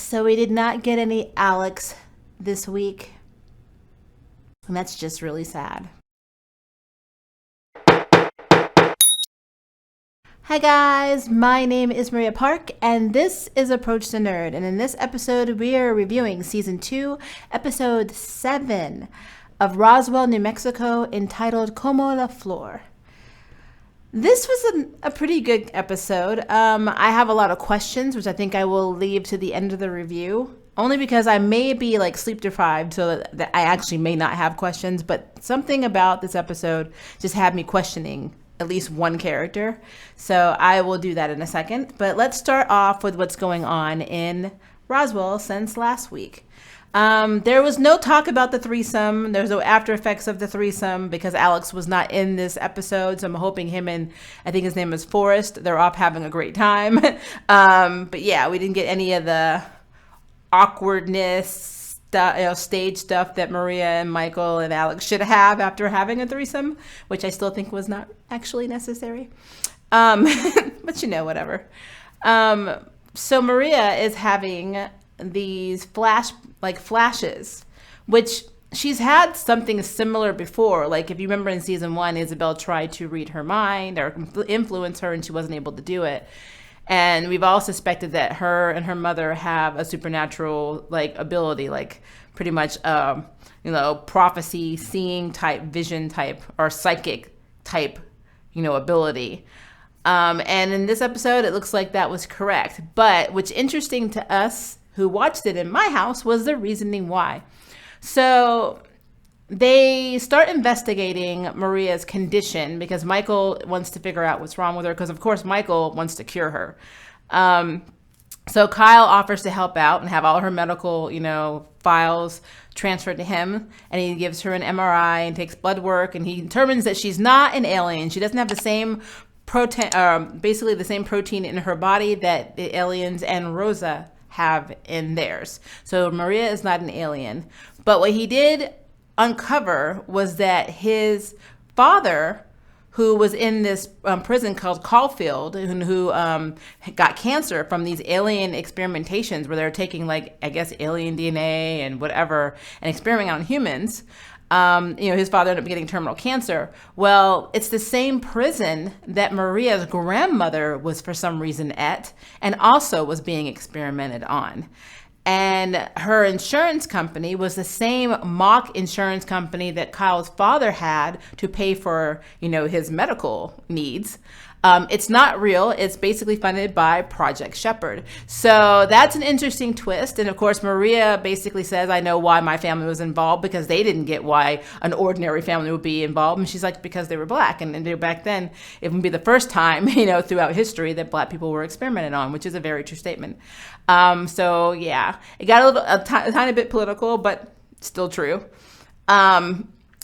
So we did not get any Alex this week. And that's just really sad. Hi guys, my name is Maria Park, and this is Approach the Nerd. And in this episode, we are reviewing Season 2, Episode 7 of Roswell, New Mexico, entitled Como la Flor. This was a pretty good episode. I have a lot of questions, which I think I will leave to the end of the review. Only because I may be like sleep deprived, so that I actually may not have questions. But something about this episode just had me questioning at least one character. So I will do that in a second. But let's start off with what's going on in Roswell since last week. There was no talk about the threesome. There's no after effects of the threesome because Alex was not in this episode. So I'm hoping him and I think his name is Forrest. They're off having a great time. But yeah, we didn't get any of the awkwardness, stage stuff that Maria and Michael and Alex should have after having a threesome, which I still think was not actually necessary. But whatever. So Maria is having these flashes, which she's had something similar before. Like if you remember in season 1, Isabel tried to read her mind or influence her and she wasn't able to do it. And we've all suspected that her and her mother have a supernatural ability, pretty much prophecy, seeing type, vision type, or psychic type, ability. And in this episode, it looks like that was correct. But what's interesting to us who watched it in my house was the reasoning why. So they start investigating Maria's condition because Michael wants to figure out what's wrong with her because, of course, Michael wants to cure her. So Kyle offers to help out and have all her medical, files transferred to him. And he gives her an MRI and takes blood work. And he determines that she's not an alien. She doesn't have the same basically the same protein in her body that the aliens and Rosa have in theirs. So Maria is not an alien. But what he did uncover was that his father, who was in this prison called Caulfield, who got cancer from these alien experimentations where they're taking alien DNA and whatever and experimenting on humans. His father ended up getting terminal cancer. Well, it's the same prison that Maria's grandmother was for some reason at and also was being experimented on. And her insurance company was the same mock insurance company that Kyle's father had to pay for, his medical needs. It's not real. It's basically funded by Project Shepherd. So that's an interesting twist. And of course, Maria basically says, I know why my family was involved because they didn't get why an ordinary family would be involved. And she's like, because they were black. And back then, it would be the first time, throughout history that black people were experimented on, which is a very true statement. So yeah, it got a tiny bit political, but still true.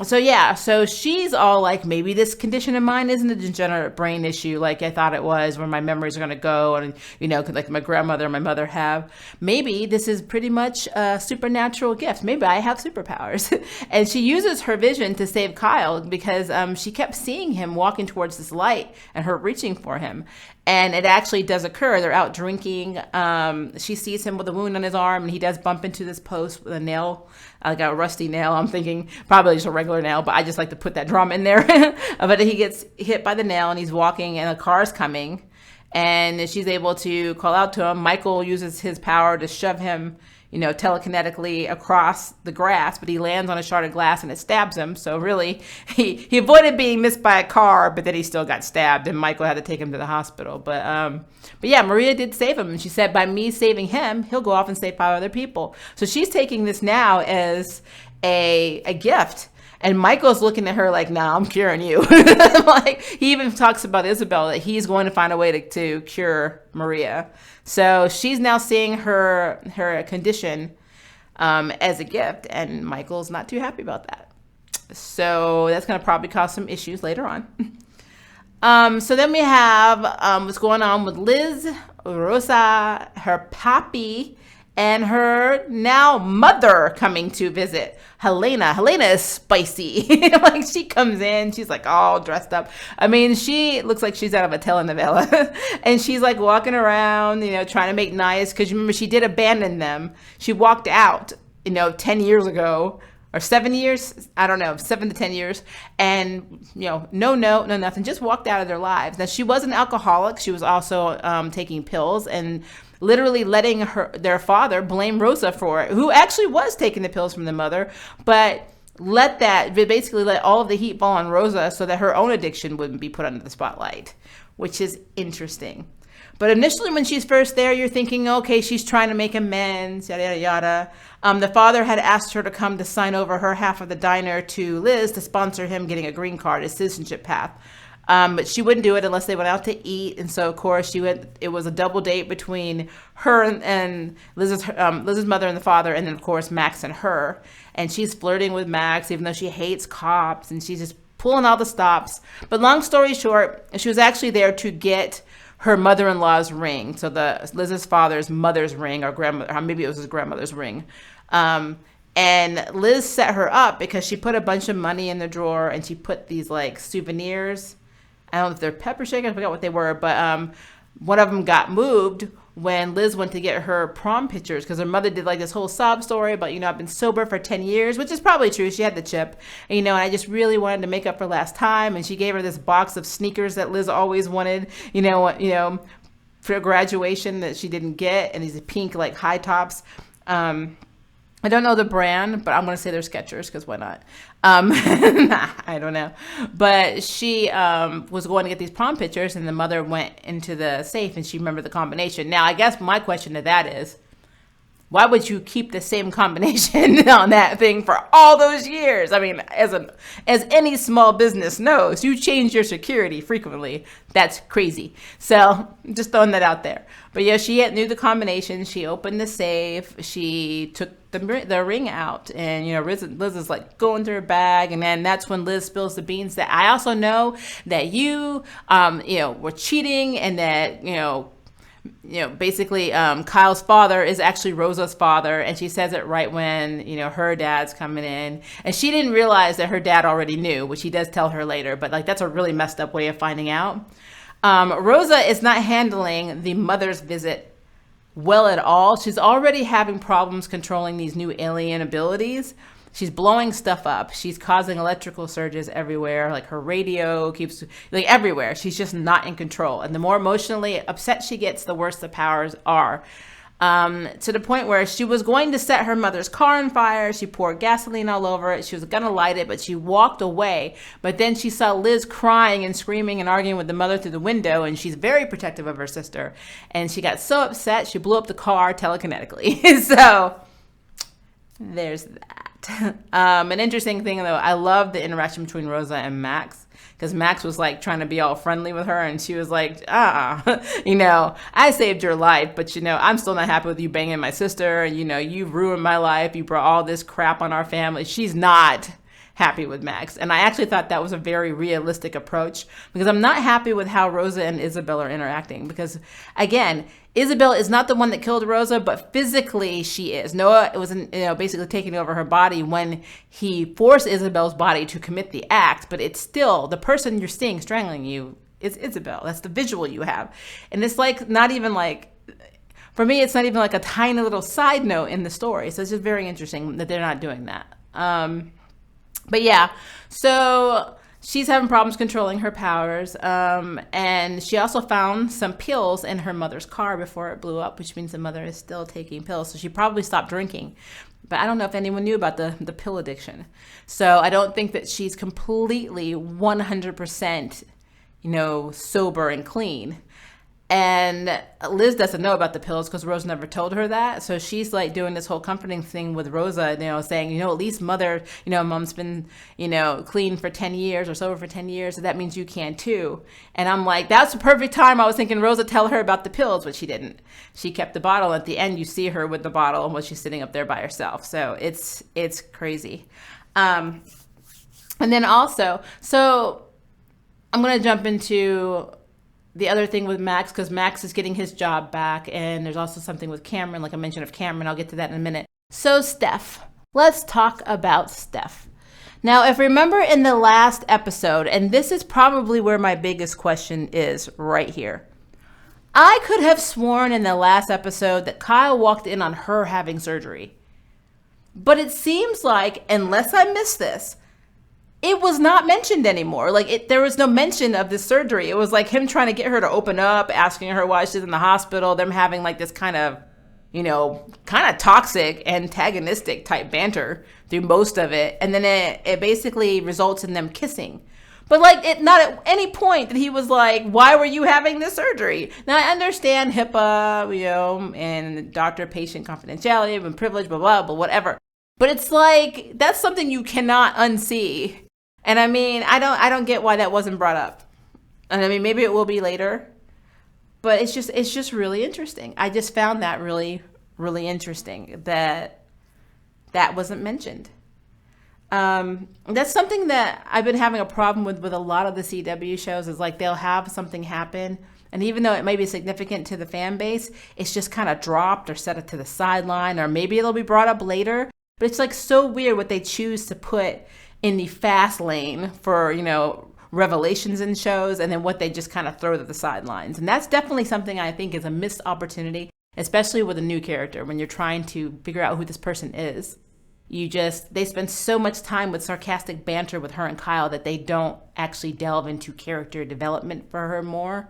So she's all like, maybe this condition of mine isn't a degenerate brain issue like I thought it was, where my memories are going to go and, like my grandmother and my mother have. Maybe this is pretty much a supernatural gift. Maybe I have superpowers. And she uses her vision to save Kyle because she kept seeing him walking towards this light and her reaching for him. And it actually does occur. They're out drinking. She sees him with a wound on his arm, and he does bump into this post with a nail, like a rusty nail. I'm thinking probably just a regular nail, but I just like to put that drama in there. But he gets hit by the nail, and he's walking, and a car's coming. And she's able to call out to him. Michael uses his power to shove him, telekinetically across the grass, but he lands on a shard of glass and it stabs him. So really, he avoided being missed by a car, but then he still got stabbed, and Michael had to take him to the hospital. But yeah, Maria did save him, and she said by me saving him, he'll go off and save 5 other people. So she's taking this now as a gift. And Michael's looking at her like, nah, I'm curing you. He even talks about Isabel, that he's going to find a way to cure Maria. So she's now seeing her condition as a gift, and Michael's not too happy about that. So that's going to probably cause some issues later on. So then we have what's going on with Liz, Rosa, her papi, and her now mother coming to visit. Helena is spicy. Like, she comes in, she's like all dressed up. I mean, she looks like she's out of a telenovela. And she's like walking around, trying to make nice, because you remember she did abandon them. She walked out, 10 years ago, or 7 years, I don't know, 7 to 10 years, and no nothing, just walked out of their lives. Now, she was an alcoholic. She was also taking pills, and literally letting their father blame Rosa for it, who actually was taking the pills from the mother, but basically let all of the heat fall on Rosa so that her own addiction wouldn't be put under the spotlight, which is interesting. But initially, when she's first there, you're thinking, okay, she's trying to make amends, yada, yada, yada. The father had asked her to come to sign over her half of the diner to Liz to sponsor him getting a green card, a citizenship path. But she wouldn't do it unless they went out to eat. And so, of course, it was a double date between her and Liz's mother and the father, and then, of course, Max and her. And she's flirting with Max, even though she hates cops, and she's just pulling all the stops. But long story short, she was actually there to get her mother-in-law's ring. So Liz's father's mother's ring, or grandmother, or maybe it was his grandmother's ring. And Liz set her up because she put a bunch of money in the drawer, and she put these like souvenirs. I don't know if they're pepper shakers, I forgot what they were, but one of them got moved when Liz went to get her prom pictures, because her mother did like this whole sob story about, I've been sober for 10 years, which is probably true. She had the chip, and I just really wanted to make up for last time. And she gave her this box of sneakers that Liz always wanted, for graduation, that she didn't get, and these pink like high tops. I don't know the brand, but I'm going to say they're Skechers, because why not? I don't know. But she was going to get these prom pictures, and the mother went into the safe, and she remembered the combination. Now, I guess my question to that is, why would you keep the same combination on that thing for all those years? I mean, as any small business knows, you change your security frequently. That's crazy. So just throwing that out there. But yeah, she knew the combination. She opened the safe. She took the ring out, and Liz is like going through her bag, and then that's when Liz spills the beans that I also know that you were cheating, and that basically Kyle's father is actually Rosa's father, and she says it right when her dad's coming in, and she didn't realize that her dad already knew, which he does tell her later, but like that's a really messed up way of finding out. Rosa is not handling the mother's visit well at all. She's already having problems controlling these new alien abilities. She's blowing stuff up. She's causing electrical surges everywhere. Like her radio keeps like everywhere. She's just not in control. And the more emotionally upset she gets, the worse the powers are. To the point where she was going to set her mother's car on fire. She poured gasoline all over it. She was going to light it, but she walked away. But then she saw Liz crying and screaming and arguing with the mother through the window, and she's very protective of her sister. And she got so upset, she blew up the car telekinetically. So there's that. An interesting thing, though, I love the interaction between Rosa and Max, because Max was like trying to be all friendly with her, and she was like, I saved your life, but I'm still not happy with you banging my sister, and you've ruined my life. You brought all this crap on our family. She's not happy with Max. And I actually thought that was a very realistic approach, because I'm not happy with how Rosa and Isabel are interacting, because again, Isabel is not the one that killed Rosa, but physically she is. Noah was basically taking over her body when he forced Isabel's body to commit the act, but it's still the person you're seeing strangling you is Isabel. That's the visual you have. And it's like not even like, for me, it's not even like a tiny little side note in the story. So it's just very interesting that they're not doing that. But yeah, so she's having problems controlling her powers. And she also found some pills in her mother's car before it blew up, which means the mother is still taking pills. So she probably stopped drinking. But I don't know if anyone knew about the pill addiction. So I don't think that she's completely 100%, sober and clean. And Liz doesn't know about the pills because Rose never told her that. So she's like doing this whole comforting thing with Rosa, saying, at least mother, mom's been, clean for 10 years or sober for 10 years. So that means you can too. And I'm like, that's the perfect time. I was thinking Rosa tell her about the pills, but she didn't. She kept the bottle. At the end, you see her with the bottle while she's sitting up there by herself. So it's crazy. And then also, so I'm going to jump into the other thing with Max, because Max is getting his job back, and there's also something with Cameron, like I mentioned of Cameron. I'll get to that in a minute. So Steph, let's talk about Steph. Now, if you remember in the last episode, and this is probably where my biggest question is right here. I could have sworn in the last episode that Kyle walked in on her having surgery. But it seems like, unless I missed this, it was not mentioned anymore. Like, there was no mention of this surgery. It was like him trying to get her to open up, asking her why she's in the hospital, them having like this kind of, kind of toxic, antagonistic type banter through most of it. And then it basically results in them kissing. But like, not at any point that he was like, why were you having this surgery? Now, I understand HIPAA, and doctor-patient confidentiality and privilege, blah, blah, but whatever. But it's like, that's something you cannot unsee. And I mean, I don't get why that wasn't brought up. And I mean, maybe it will be later, but it's just really interesting. I just found that really, really interesting that wasn't mentioned. That's something that I've been having a problem with a lot of the CW shows, is like they'll have something happen, and even though it may be significant to the fan base, it's just kind of dropped or set it to the sideline, or maybe it'll be brought up later. But it's like so weird what they choose to put in the fast lane for, revelations in shows, and then what they just kind of throw to the sidelines. And that's definitely something I think is a missed opportunity, especially with a new character, when you're trying to figure out who this person is. They spend so much time with sarcastic banter with her and Kyle that they don't actually delve into character development for her more.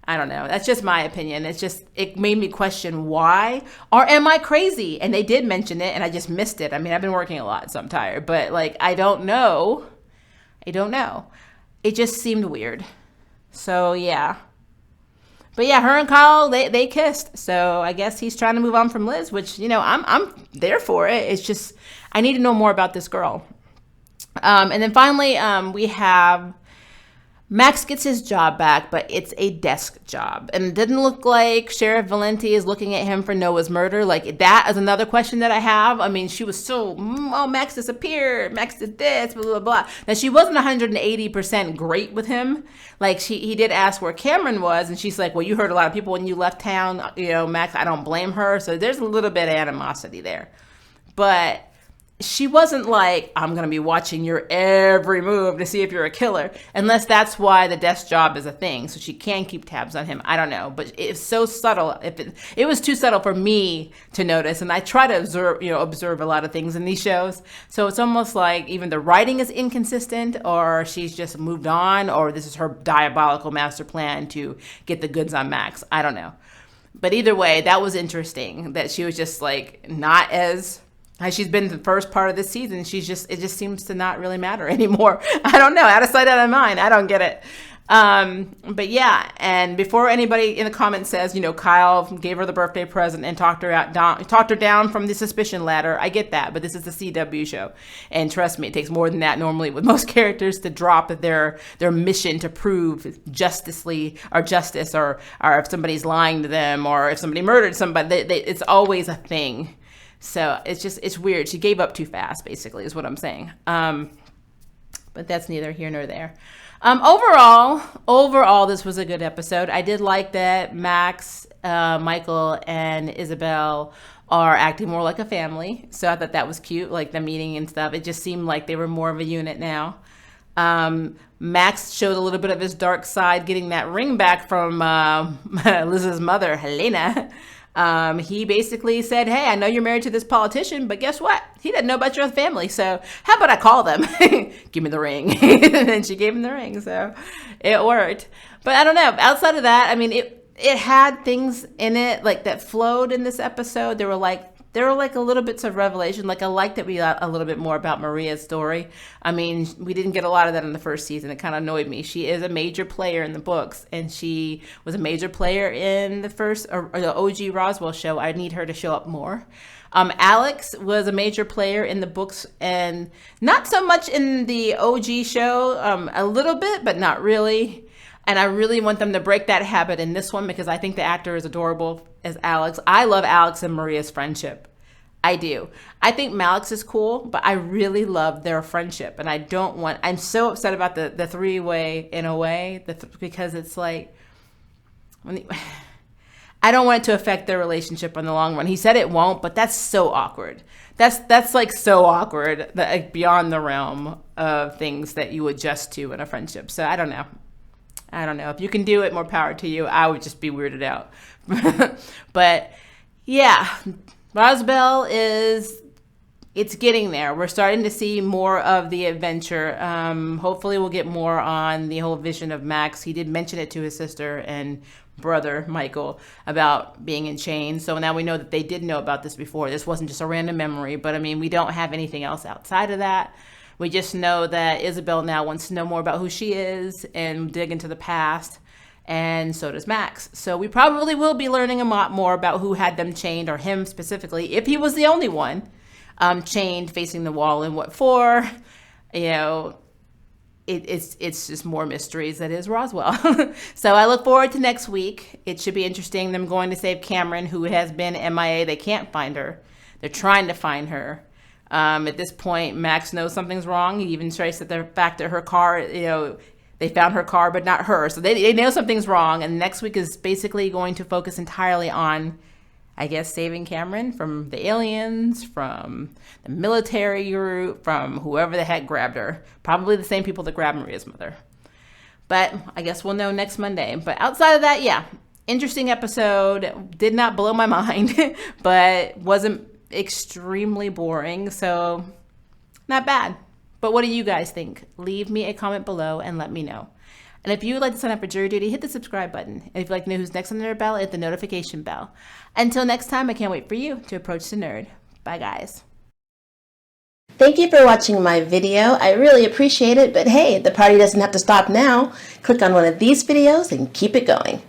I don't know. That's just my opinion. It made me question why, or am I crazy? And they did mention it and I just missed it. I mean, I've been working a lot, so I'm tired, but like, I don't know. It just seemed weird. So yeah. But yeah, her and Kyle, they kissed. So I guess he's trying to move on from Liz, which, I'm there for it. It's just, I need to know more about this girl. And then finally, we have Max gets his job back, but it's a desk job. And it didn't look like Sheriff Valenti is looking at him for Noah's murder. Like, that is another question that I have. I mean, she was so, Max disappeared. Max did this, blah, blah, blah. Now, she wasn't 180% great with him. Like, he did ask where Cameron was, and she's like, well, you hurt a lot of people when you left town. Max, I don't blame her. So there's a little bit of animosity there. But she wasn't like, I'm going to be watching your every move to see if you're a killer, unless that's why the desk job is a thing. So she can keep tabs on him. I don't know, but it's so subtle. It was too subtle for me to notice. And I try to observe a lot of things in these shows. So it's almost like even the writing is inconsistent, or she's just moved on, or this is her diabolical master plan to get the goods on Max. I don't know. But either way, that was interesting that she was just like not as she's been the first part of this season. It just seems to not really matter anymore. I don't know. Out of sight, out of mind. I don't get it. But yeah. And before anybody in the comments says, Kyle gave her the birthday present and talked her down from the suspicion ladder. I get that, but this is a CW show. And trust me, it takes more than that normally with most characters to drop their mission to prove justice, or if somebody's lying to them, or if somebody murdered somebody. It's always a thing. So it's weird. She gave up too fast, basically, is what I'm saying. But that's neither here nor there. Overall, this was a good episode. I did like that Max, Michael, and Isabel are acting more like a family. So I thought that was cute, like the meeting and stuff. It just seemed like they were more of a unit now. Max showed a little bit of his dark side, getting that ring back from Liz's mother, Helena. He basically said, hey, I know you're married to this politician, but guess what? He didn't know about your family. So how about I call them? Give me the ring. And then she gave him the ring. So it worked. But I don't know. Outside of that, I mean, it had things in it like that flowed in this episode. There were like a little bits of revelation. Like, I liked that we got a little bit more about Maria's story. I mean, we didn't get a lot of that in the first season. It kind of annoyed me. She is a major player in the books, and she was a major player in the first, or the OG Roswell show. I need her to show up more. Alex was a major player in the books, and not so much in the OG show, a little bit, but not really. And I really want them to break that habit in this one, because I think the actor is adorable as Alex. I love Alex and Maria's friendship. I do. I think Malix is cool, but I really love their friendship. And I'm so upset about the three-way in a way, because it's like, I don't want it to affect their relationship in the long run. He said it won't, but that's so awkward. That's like so awkward, that like beyond the realm of things that you adjust to in a friendship. So I don't know. If you can do it, more power to you. I would just be weirded out. But yeah, Roswell it's getting there. We're starting to see more of the adventure. Hopefully we'll get more on the whole vision of Max. He did mention it to his sister and brother Michael about being in chains. So now we know that they did know about this before. This wasn't just a random memory, but I mean, we don't have anything else outside of that. We just know that Isabel now wants to know more about who she is and dig into the past, and so does Max. So we probably will be learning a lot more about who had them chained, or him specifically, if he was the only one chained facing the wall and what for. You know, it's just more mysteries that is Roswell. So I look forward to next week. It should be interesting. Them going to save Cameron, who has been MIA. They can't find her. They're trying to find her. At this point, Max knows something's wrong. He even traced the fact that her car, they found her car, but not her. So they know something's wrong. And next week is basically going to focus entirely on, I guess, saving Cameron from the aliens, from the military group, from whoever the heck grabbed her. Probably the same people that grabbed Maria's mother. But I guess we'll know next Monday. But outside of that, yeah, interesting episode. Did not blow my mind, but wasn't extremely boring. So not bad. But what do you guys think? Leave me a comment below and let me know. And if you would like to sign up for jury duty, hit the subscribe button. And if you'd like to know who's next on their bell, hit the notification bell. Until next time, I can't wait for you to approach the nerd. Bye, guys. Thank you for watching my video. I really appreciate it. But hey, the party doesn't have to stop now. Click on one of these videos and keep it going.